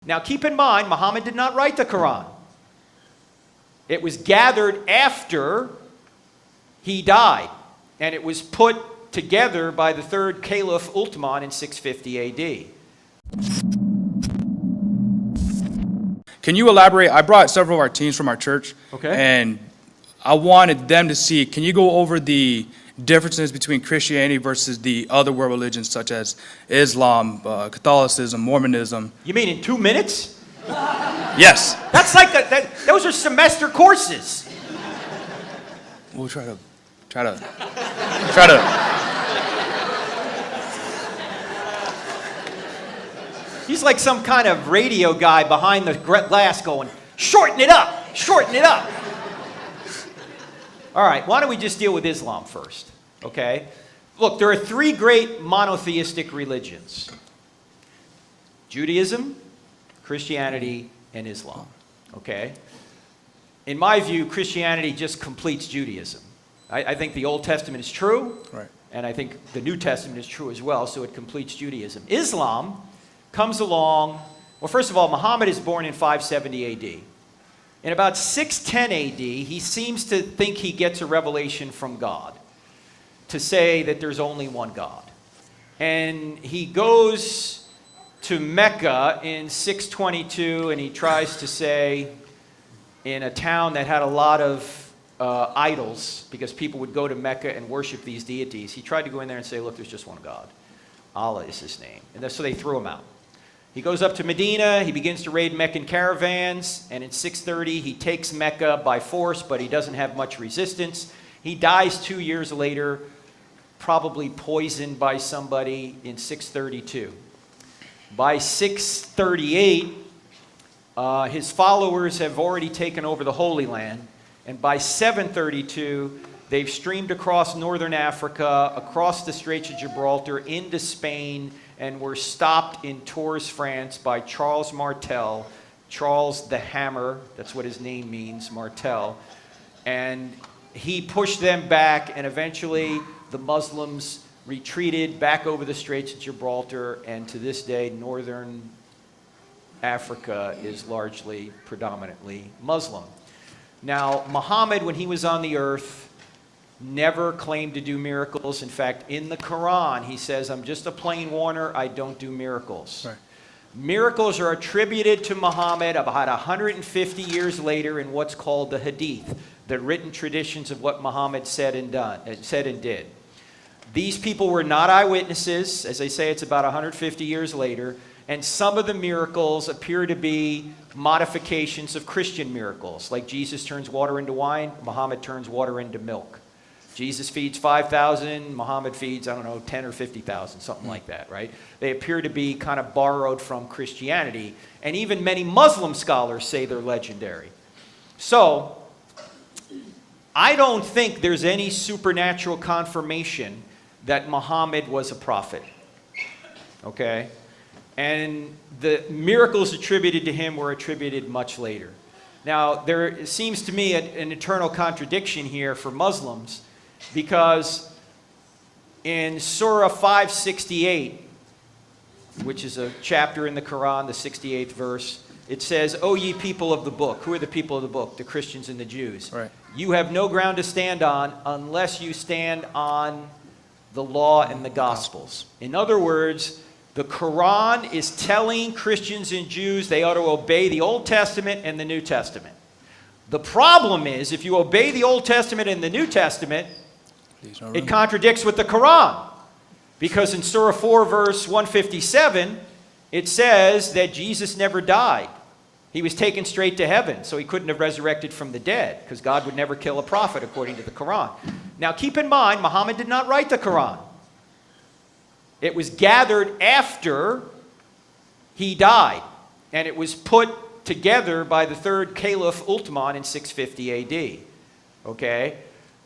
Now keep in mind, Muhammad did not write the Quran. It was gathered after he died, and it was put together by the third Caliph Uthman in 650 AD. Can you elaborate? I brought several of our teams from our church, Okay. And I wanted them to see, can you go over the differences between Christianity versus the other world religions such as Islam, Catholicism, Mormonism? You mean in 2 minutes? Yes. That's like those are semester courses. We'll try to. He's like some kind of radio guy behind the glass going, shorten it up, shorten it up. All right, why don't we just deal with Islam first, okay? Look, there are three great monotheistic religions: Judaism, Christianity, and Islam, okay? In my view, Christianity just completes Judaism. I think the Old Testament is true, Right. and I think the New Testament is true as well, so it completes Judaism. Islam comes along, well, first of all, Muhammad is born in 570 AD. In about 610 AD, he seems to think he gets a revelation from God to say that there's only one God. And he goes to Mecca in 622, and he tries to say, in a town that had a lot of idols, because people would go to Mecca and worship these deities, he tried to go in there and say, look, there's just one God. Allah is his name. And so they threw him out. He goes up to Medina, he begins to raid Meccan caravans, and in 630 he takes Mecca by force, but he doesn't have much resistance. He dies 2 years later, probably poisoned by somebody in 632. By 638, his followers have already taken over the Holy Land, and by 732, they've streamed across northern Africa, across the Straits of Gibraltar, into Spain, and were stopped in Tours, France by Charles Martel, Charles the Hammer, that's what his name means, Martel. And he pushed them back, and eventually the Muslims retreated back over the Straits of Gibraltar, and to this day, northern Africa is largely, predominantly Muslim. Now, Muhammad, when he was on the earth, never claimed to do miracles. In fact, in the Quran, he says, I'm just a plain warner, I don't do miracles. Right. Miracles are attributed to Muhammad about 150 years later in what's called the Hadith, the written traditions of what Muhammad said and did. These people were not eyewitnesses. As I say, it's about 150 years later. And some of the miracles appear to be modifications of Christian miracles, like Jesus turns water into wine, Muhammad turns water into milk. Jesus feeds 5,000, Muhammad feeds, 10 or 50,000, something like that, right? They appear to be kind of borrowed from Christianity, and even many Muslim scholars say they're legendary. So, I don't think there's any supernatural confirmation that Muhammad was a prophet, okay? And the miracles attributed to him were attributed much later. Now, there seems to me an eternal contradiction here for Muslims, because in Surah 568, which is a chapter in the Quran, the 68th verse, it says, O ye people of the book. Who are the people of the book? The Christians and the Jews. Right. You have no ground to stand on unless you stand on the law and the Gospels. In other words, the Quran is telling Christians and Jews they ought to obey the Old Testament and the New Testament. The problem is, if you obey the Old Testament and the New Testament, it contradicts with the Quran. Because in Surah 4, verse 157, it says that Jesus never died. He was taken straight to heaven, so he couldn't have resurrected from the dead, because God would never kill a prophet, according to the Quran. Now, keep in mind, Muhammad did not write the Quran. It was gathered after he died, and it was put together by the third Caliph Uthman in 650 AD. Okay?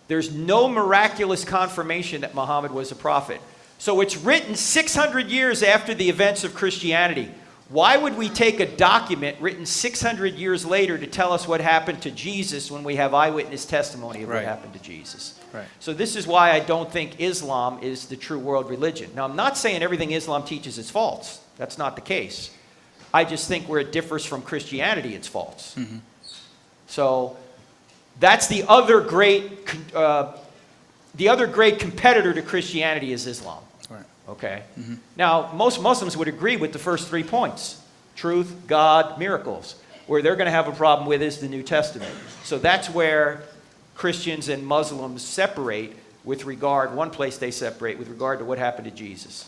There's no miraculous confirmation that Muhammad was a prophet. So it's written 600 years after the events of Christianity. Why would we take a document written 600 years later to tell us what happened to Jesus when we have eyewitness testimony of what happened to Jesus? Right. So this is why I don't think Islam is the true world religion. Now, I'm not saying everything Islam teaches is false. That's not the case. I just think where it differs from Christianity, it's false. So that's the other great competitor to Christianity is Islam. Right. Okay. Now, most Muslims would agree with the first 3 points: truth, God, miracles. Where they're going to have a problem with is the New Testament. So that's where Christians and Muslims separate with regard, one place they separate with regard to what happened to Jesus.